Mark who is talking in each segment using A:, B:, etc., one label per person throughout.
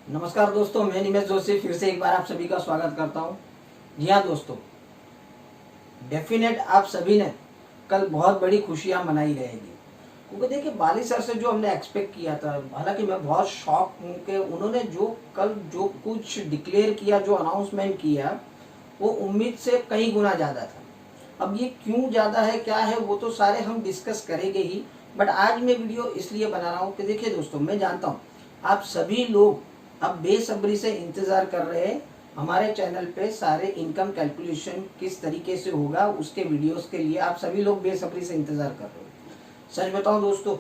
A: नमस्कार दोस्तों, मैं निमेश जोशी फिर से एक बार आप सभी का स्वागत करता हूं। जी हाँ दोस्तों, डेफिनेट आप सभी ने कल बहुत बड़ी खुशियां मनाई रहेगी, क्योंकि देखिए बाली सर से जो हमने एक्सपेक्ट किया था, हालांकि मैं बहुत शॉक हूँ कि उन्होंने जो कुछ डिक्लेयर किया, जो अनाउंसमेंट किया, वो उम्मीद से कई गुना ज़्यादा था। अब ये क्यों ज़्यादा है, क्या है, वो तो सारे हम डिस्कस करेंगे ही। बट आज मैं वीडियो इसलिए बना रहा हूँ कि देखिए दोस्तों, मैं जानता हूँ आप सभी लोग अब बेसब्री से इंतज़ार कर रहे हैं हमारे चैनल पे सारे इनकम कैलकुलेशन किस तरीके से होगा उसके वीडियोस के लिए। आप सभी लोग बेसब्री से इंतज़ार कर रहे हो। सच बताऊं दोस्तों,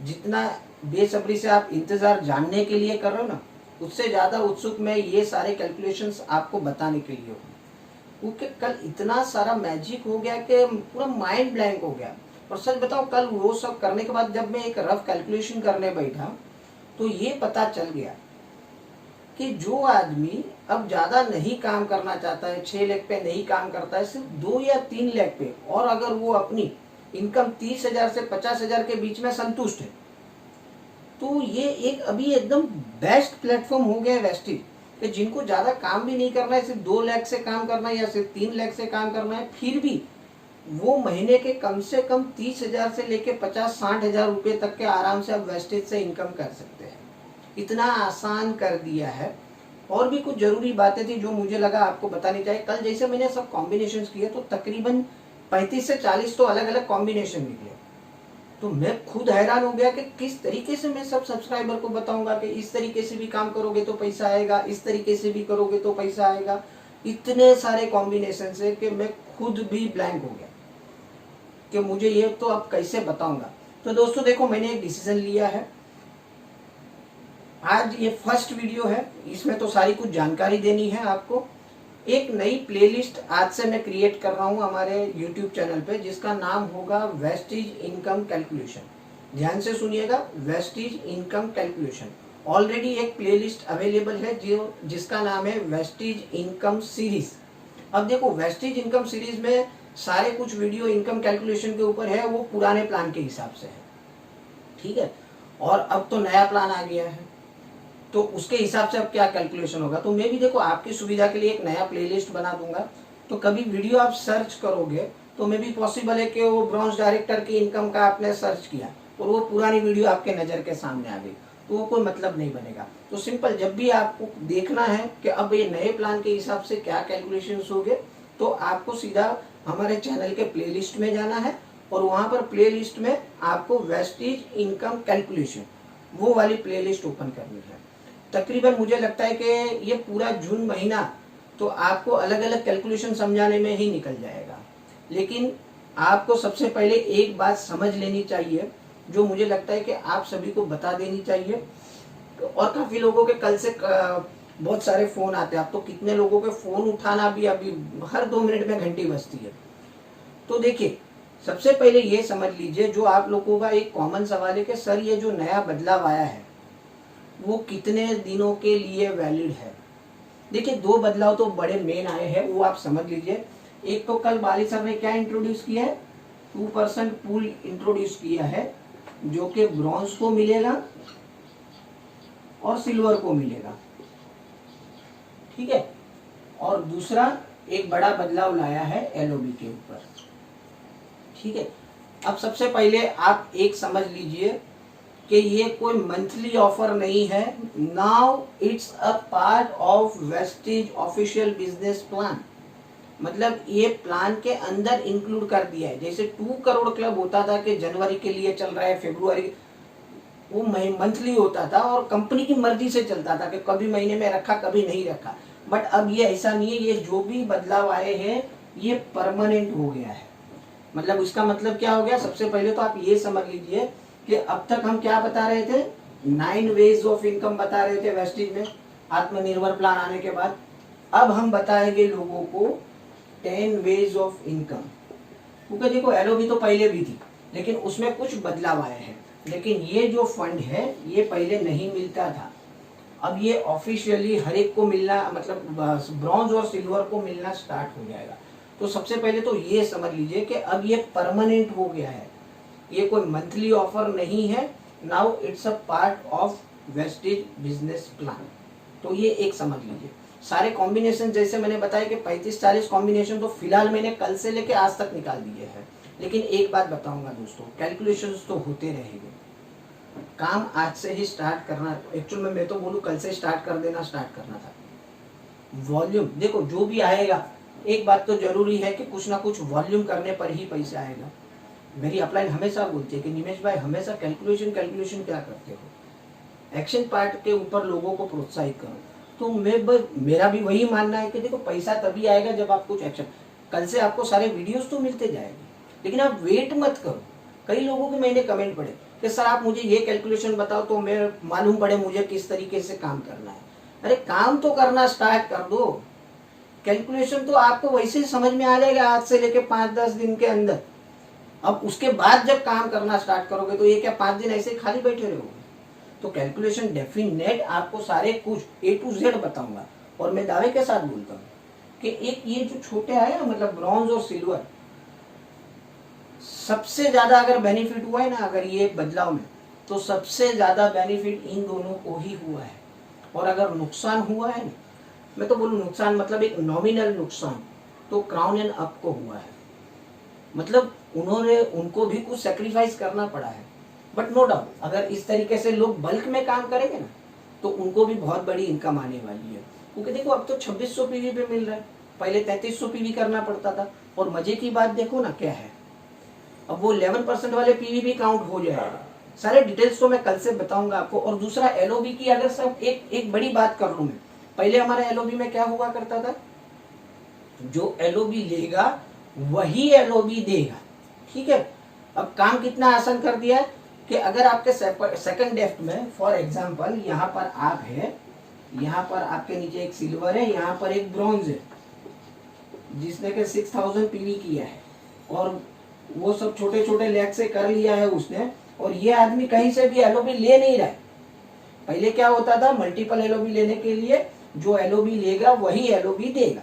A: जितना बेसब्री से आप इंतज़ार जानने के लिए कर रहे हो ना, उससे ज़्यादा उत्सुक मैं ये सारे कैलकुलेशंस आपको बताने के लिए हूँ। क्योंकि कल इतना सारा मैजिक हो गया कि पूरा माइंड ब्लैंक हो गया। और सच बताऊं, कल वो सब करने के बाद जब मैं एक रफ कैलकुलेशन करने बैठा तो ये पता चल गया कि जो आदमी अब ज़्यादा नहीं काम करना चाहता है, 6 लाख पे नहीं काम करता है, सिर्फ 2 या 3 लाख पे, और अगर वो अपनी इनकम 30,000 से 50,000 के बीच में संतुष्ट है, तो ये एक अभी एकदम बेस्ट प्लेटफॉर्म हो गया है वेस्टिज, कि जिनको ज़्यादा काम भी नहीं करना है, सिर्फ 2 लाख से काम करना है या सिर्फ 3 लाख से काम करना है, फिर भी वो महीने के कम से कम 30,000 से लेके 50-60,000 रुपये तक के आराम से अब वेस्टेज से इनकम कर सकते हैं। इतना आसान कर दिया है। और भी कुछ जरूरी बातें थी जो मुझे लगा आपको बतानी चाहिए। कल जैसे मैंने सब कॉम्बिनेशंस किए तो तकरीबन 35 से 40 तो अलग अलग कॉम्बिनेशन निकले। तो मैं खुद हैरान हो गया कि किस तरीके से मैं सब सब्सक्राइबर को बताऊंगा कि इस तरीके से भी काम करोगे तो पैसा आएगा, इस तरीके से भी करोगे तो पैसा आएगा। इतने सारे कॉम्बिनेशन से कि मैं खुद भी ब्लैंक हो गया कि मुझे ये तो अब कैसे बताऊंगा। तो दोस्तों देखो, मैंने एक डिसीजन लिया है। आज ये फर्स्ट वीडियो है, इसमें तो सारी कुछ जानकारी देनी है आपको। एक नई प्लेलिस्ट आज से मैं क्रिएट कर रहा हूँ हमारे यूट्यूब चैनल पे, जिसका नाम होगा वेस्टिज इनकम कैलकुलेशन। ध्यान से सुनिएगा, वेस्टिज इनकम कैलकुलेशन। ऑलरेडी एक प्लेलिस्ट अवेलेबल है जिसका नाम है वेस्टिज इनकम सीरीज। अब देखो, वेस्टिज इनकम सीरीज में सारे कुछ वीडियो इनकम कैलकुलेशन के ऊपर है, वो पुराने प्लान के हिसाब से है, ठीक है। और अब तो नया प्लान आ गया है, तो उसके हिसाब से अब क्या कैलकुलेशन होगा। तो मैं भी देखो आपकी सुविधा के लिए एक नया प्लेलिस्ट बना दूंगा। तो कभी वीडियो आप सर्च करोगे तो मे भी पॉसिबल है कि वो ब्रॉन्ज डायरेक्टर की इनकम का आपने सर्च किया और वो पुरानी वीडियो आपके नज़र के सामने आ गई, तो वो कोई मतलब नहीं बनेगा। तो सिंपल, जब भी आपको देखना है कि अब ये नए प्लान के हिसाब से क्या कैलकुलेशन होंगे, तो आपको सीधा हमारे चैनल के प्लेलिस्ट में जाना है और वहाँ पर प्लेलिस्ट में आपको वेस्टिज इनकम कैलकुलेशन वो वाली प्लेलिस्ट ओपन करनी है। तकरीबन मुझे लगता है कि ये पूरा जून महीना तो आपको अलग अलग कैलकुलेशन समझाने में ही निकल जाएगा। लेकिन आपको सबसे पहले एक बात समझ लेनी चाहिए, जो मुझे लगता है कि आप सभी को बता देनी चाहिए। और काफ़ी लोगों के कल से बहुत सारे फ़ोन आते हैं। अब तो कितने लोगों के फ़ोन उठाना भी अभी हर 2 मिनट में घंटी बजती है। तो देखिए, सबसे पहले ये समझ लीजिए, जो आप लोगों का एक कॉमन सवाल है कि सर ये जो नया बदलाव आया है वो कितने दिनों के लिए वैलिड है। देखिए, 2 बदलाव तो बड़े मेन आए हैं, वो आप समझ लीजिए। एक तो कल बाली सर ने क्या इंट्रोड्यूस किया है, 2% पूल इंट्रोड्यूस किया है, जो कि ब्रॉन्ज को मिलेगा और सिल्वर को मिलेगा, ठीक है। और दूसरा एक बड़ा बदलाव लाया है एलओबी के ऊपर, ठीक है। अब सबसे पहले आप एक समझ लीजिए कि ये कोई मंथली ऑफर नहीं है। Now it's a part of Vestige official business plan. मतलब ये प्लान के अंदर इंक्लूड कर दिया है। जैसे 2 करोड़ क्लब होता था कि जनवरी के लिए चल रहा है, फरवरी, वो मंथली होता था और कंपनी की मर्जी से चलता था कि कभी महीने में रखा कभी नहीं रखा। बट अब ये ऐसा नहीं है। ये जो भी बदलाव आए हैं ये परमानेंट हो गया है। मतलब इसका मतलब क्या हो गया, सबसे पहले तो आप ये समझ लीजिए कि अब तक हम क्या बता रहे थे, 9 वेज ऑफ इनकम बता रहे थे वेस्टिज में आत्मनिर्भर प्लान आने के बाद। अब हम बताएंगे लोगों को 10 वेज ऑफ इनकम। क्योंकि देखो, एलओबी तो पहले भी थी लेकिन उसमें कुछ बदलाव आए हैं। लेकिन ये जो फंड है ये पहले नहीं मिलता था, अब ये ऑफिशियली हर एक को मिलना, मतलब ब्रॉन्ज और सिल्वर को मिलना स्टार्ट हो जाएगा। तो सबसे पहले तो ये समझ लीजिए कि अब ये परमानेंट हो गया है, ये कोई मंथली ऑफर नहीं है। Now it's a part of Vestige business plan. तो ये एक समझ लीजिए। सारे कॉम्बिनेशन जैसे मैंने बताया कि 35-40 कॉम्बिनेशन तो फिलहाल मैंने कल से लेके आज तक निकाल दिए हैं। लेकिन एक बात बताऊंगा दोस्तों, कैलकुलेशंस तो होते रहेंगे, काम आज से ही स्टार्ट करना, एक्चुअल में मैं तो बोलूँ कल से स्टार्ट कर देना, स्टार्ट करना था। वॉल्यूम देखो जो भी आएगा, एक बात तो जरूरी है कि कुछ ना कुछ वॉल्यूम करने पर ही पैसा आएगा। मेरी अपलाइन हमेशा बोलती है कि निमेश भाई हमेशा कैलकुलेशन कैलकुलेशन क्या करते हो, एक्शन पार्ट के ऊपर लोगों को प्रोत्साहित करो। तो मेरा भी वही मानना है कि देखो पैसा तभी आएगा जब आप कुछ एक्शन, कल से आपको सारे वीडियोस तो मिलते जाएंगे, लेकिन आप वेट मत करो। कई लोगों के मैंने कमेंट पढ़े कि सर आप मुझे ये कैलकुलेशन बताओ तो मैं मालूम पड़े मुझे किस तरीके से काम करना है। अरे काम तो करना स्टार्ट कर दो, कैलकुलेशन तो आपको वैसे ही समझ में आ जाएगा आज से लेके 5-10 दिन के अंदर। अब उसके बाद जब काम करना स्टार्ट करोगे तो ये क्या 5 दिन ऐसे खाली बैठे रहोगे? तो कैलकुलेशन डेफिनेट आपको सारे कुछ A to Z बताऊंगा। और मैं दावे के साथ बोलता हूँ कि एक ये जो छोटे आए ना, मतलब ब्रॉन्ज और सिल्वर, सबसे ज्यादा अगर बेनिफिट हुआ है ना अगर ये बदलाव में, तो सबसे ज्यादा बेनिफिट इन दोनों को ही हुआ है। और अगर नुकसान हुआ है ना, मैं तो बोलूँ नुकसान मतलब एक नॉमिनल नुकसान, तो क्राउन एंड अप को हुआ है। मतलब उनको भी कुछ सेक्रीफाइस करना पड़ा है। बट नो डाउट अगर इस तरीके से लोग बल्क में काम करेंगे ना, तो उनको भी बहुत बड़ी इनकम आने वाली है। क्योंकि देखो अब तो 2600 पीवी पे मिल रहा है, पहले 3300 पीवी करना पड़ता था। और मजे की बात देखो ना क्या है, अब वो 11% वाले पीवी भी काउंट हो जाएगा। सारे डिटेल्स तो मैं कल से बताऊंगा आपको। और दूसरा एलओबी की अगर सब एक बड़ी बात कर लूं मैं, पहले हमारे एलओबी में क्या हुआ करता था, जो एलओबी लेगा वही एलओबी देगा, ठीक है। अब काम कितना आसान कर दिया है कि अगर आपके सेकंड डेफ्ट में फॉर एग्जांपल यहाँ पर आप है, यहाँ पर आपके नीचे एक सिल्वर है, यहाँ पर एक ब्रॉन्ज है जिसने के 6000 पीवी किया है, और वो सब छोटे छोटे लेग से कर लिया है उसने, और ये आदमी कहीं से भी एलओबी ले नहीं रहा है। पहले क्या होता था, मल्टीपल एलओबी लेने के लिए जो एलओबी लेगा वही एलओबी देगा।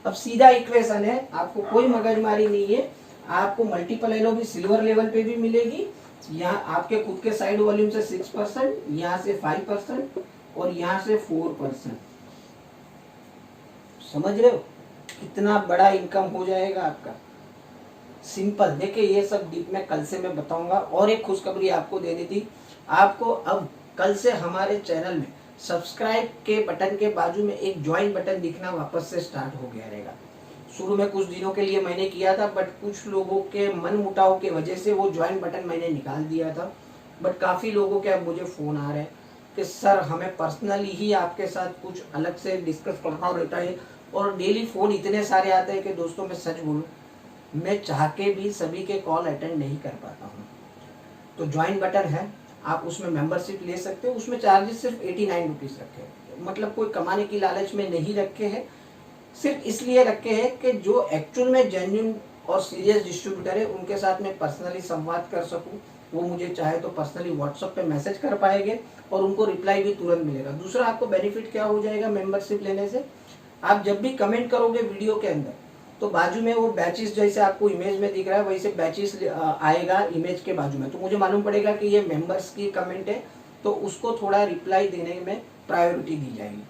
A: अब सीधा इक्वेशन है, आपको कोई मगजमारी नहीं है। आपको मल्टीपल एलओबी सिल्वर लेवल पे भी मिलेगी, यहाँ आपके खुद के साइड वॉल्यूम से 6%, यहाँ से 5% और यहाँ से 4%। समझ रहे हो कितना बड़ा इनकम हो जाएगा आपका? सिंपल। देखिए ये सब डीप में कल से मैं बताऊंगा। और एक खुशखबरी आपको देनी थी, आपको अब कल से हमारे चैनल में सब्सक्राइब के बटन के बाजू में एक ज्वाइन बटन दिखना वापस से स्टार्ट हो गया रहेगा। शुरू में कुछ दिनों के लिए मैंने किया था, बट कुछ लोगों के मन मुटाव की वजह से वो ज्वाइन बटन मैंने निकाल दिया था। बट काफ़ी लोगों के अब मुझे फ़ोन आ रहे हैं कि सर हमें पर्सनली ही आपके साथ कुछ अलग से डिस्कस करना रहता है। और डेली फ़ोन इतने सारे आते हैं कि दोस्तों मैं सच बोलूँ, मैं चाह के भी सभी के कॉल अटेंड नहीं कर पाता हूँ। तो ज्वाइन बटन है, आप उसमें मेंबरशिप ले सकते हो। उसमें चार्जेस सिर्फ 89 रुपीज़ रखे हैं, मतलब कोई कमाने की लालच में नहीं रखे हैं, सिर्फ इसलिए रखे हैं कि जो एक्चुअल में जेन्युइन और सीरियस डिस्ट्रीब्यूटर है उनके साथ मैं पर्सनली संवाद कर सकूं। वो मुझे चाहे तो पर्सनली व्हाट्सएप पे मैसेज कर पाएंगे और उनको रिप्लाई भी तुरंत मिलेगा। दूसरा आपको बेनिफिट क्या हो जाएगा मेंबरशिप लेने से, आप जब भी कमेंट करोगे वीडियो के अंदर तो बाजू में वो बैचेस जैसे आपको इमेज में दिख रहा है वैसे बैचेस आएगा इमेज के बाजू में, तो मुझे मालूम पड़ेगा कि ये मेंबर्स की कमेंट है, तो उसको थोड़ा रिप्लाई देने में प्रायोरिटी दी जाएगी।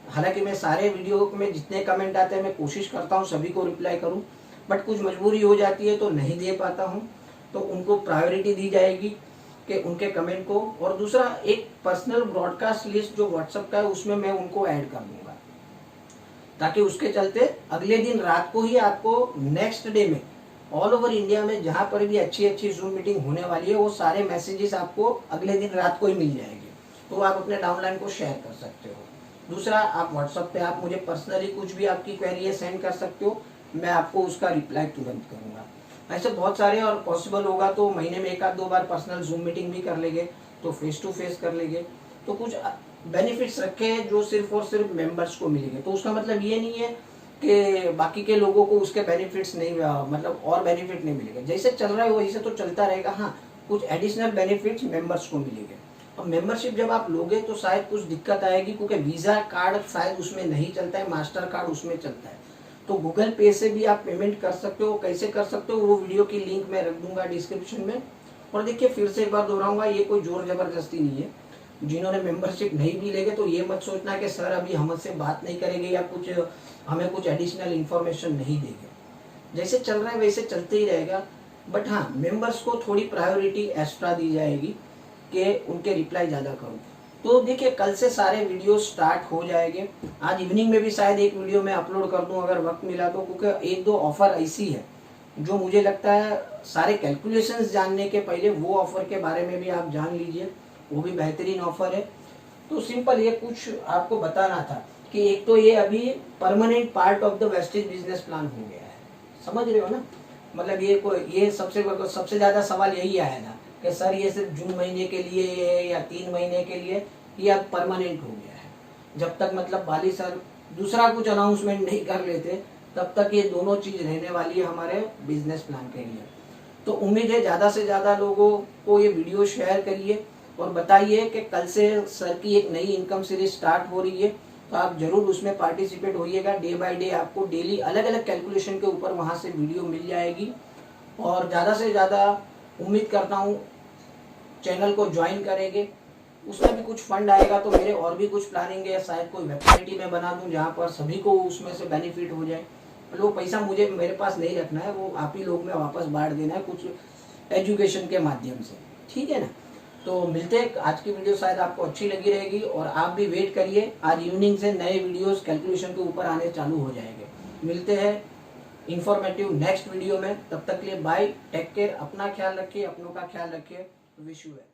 A: हालांकि मैं सारे वीडियो में जितने कमेंट आते हैं मैं कोशिश करता हूँ सभी को रिप्लाई करूँ, बट कुछ मजबूरी हो जाती है तो नहीं दे पाता हूँ, तो उनको प्रायोरिटी दी जाएगी कि उनके कमेंट को। और दूसरा एक पर्सनल ब्रॉडकास्ट लिस्ट जो व्हाट्सएप का है उसमें मैं उनको ऐड कर दूंगा, ताकि उसके चलते अगले दिन रात को ही आपको नेक्स्ट डे में ऑल ओवर इंडिया में जहाँ पर भी अच्छी अच्छी जूम मीटिंग होने वाली है वो सारे मैसेजेस आपको अगले दिन रात को ही मिल जाएंगे, तो आप अपने डाउनलाइन को शेयर कर सकते हो। दूसरा आप व्हाट्सएप पे आप मुझे पर्सनली कुछ भी आपकी क्वेरी है सेंड कर सकते हो, मैं आपको उसका रिप्लाई तुरंत करूँगा। ऐसे बहुत सारे, और पॉसिबल होगा तो महीने में 1-2 बार पर्सनल जूम मीटिंग भी कर लेंगे, तो फेस टू फेस कर लेंगे। तो कुछ बेनिफिट्स रखे हैं जो सिर्फ और सिर्फ मेंबर्स को मिलेंगे। तो उसका मतलब ये नहीं है कि बाकी के लोगों को उसके बेनिफिट्स नहीं, मतलब और बेनिफिट नहीं मिलेंगे। जैसे चल रहा है वैसे तो चलता रहेगा। हाँ, कुछ एडिशनल बेनिफिट्स मेंबर्स को मिलेंगे। और मेंबरशिप जब आप लोगे तो शायद कुछ दिक्कत आएगी, क्योंकि वीज़ा कार्ड शायद उसमें नहीं चलता है, मास्टर कार्ड उसमें चलता है। तो गूगल पे से भी आप पेमेंट कर सकते हो। कैसे कर सकते हो वो वीडियो की लिंक मैं रख दूंगा डिस्क्रिप्शन में। और देखिए फिर से एक बार दोहराऊंगा, ये कोई जोर जबरदस्ती नहीं है। जिन्होंने मेंबरशिप नहीं भी लेंगे तो ये मत सोचना कि सर अभी हमसे बात नहीं करेंगे या कुछ हमें कुछ एडिशनल इन्फॉर्मेशन नहीं देंगे। जैसे चल रहा है वैसे चलते ही रहेगा, बट हाँ मेंबर्स को थोड़ी प्रायोरिटी एक्स्ट्रा दी जाएगी कि उनके रिप्लाई ज़्यादा करूँ। तो देखिए कल से सारे वीडियो स्टार्ट हो जाएंगे। आज इवनिंग में भी शायद एक वीडियो मैं अपलोड कर दूं अगर वक्त मिला तो, क्योंकि एक दो ऑफर ऐसी है जो मुझे लगता है सारे कैलकुलेशंस जानने के पहले वो ऑफर के बारे में भी आप जान लीजिए, वो भी बेहतरीन ऑफर है। तो सिंपल ये कुछ आपको बताना था कि एक तो ये अभी permanent part of the wastage business plan हो गया है, समझ रहे हो ना। मतलब ये सबसे ज्यादा सवाल यही आया था कि सर ये सिर्फ जून महीने के लिए या 3 महीने के लिए, ये अब परमानेंट हो गया है। जब तक मतलब बाली सर दूसरा कुछ अनाउंसमेंट नहीं कर लेते तब तक ये दोनों चीज रहने वाली है हमारे बिजनेस प्लान के लिए। तो उम्मीद है ज्यादा से ज्यादा लोगों को ये वीडियो शेयर करिए और बताइए कि कल से सर की एक नई इनकम सीरीज स्टार्ट हो रही है, तो आप जरूर उसमें पार्टिसिपेट होइएगा। डे बाय डे आपको डेली अलग अलग कैलकुलेशन के ऊपर वहां से वीडियो मिल जाएगी। और ज़्यादा से ज़्यादा उम्मीद करता हूँ चैनल को ज्वाइन करेंगे, उसमें भी कुछ फंड आएगा तो मेरे और भी कुछ प्लानिंग है, शायद कोई वेबसाइट ही मैं बना दूँ जहाँ पर सभी को उसमें से बेनिफिट हो जाए। वो पैसा मुझे मेरे पास नहीं रखना है, वो आप ही लोग में वापस बांट देना है कुछ एजुकेशन के माध्यम से, ठीक है ना। तो मिलते हैं, आज की वीडियो शायद आपको अच्छी लगी रहेगी और आप भी वेट करिए, आज इवनिंग से नए वीडियोस कैलकुलेशन के ऊपर आने चालू हो जाएंगे। मिलते हैं इंफॉर्मेटिव नेक्स्ट वीडियो में, तब तक के लिए बाय, टेक केयर, अपना ख्याल रखिए, अपनों का ख्याल रखिए, विश यू वेल।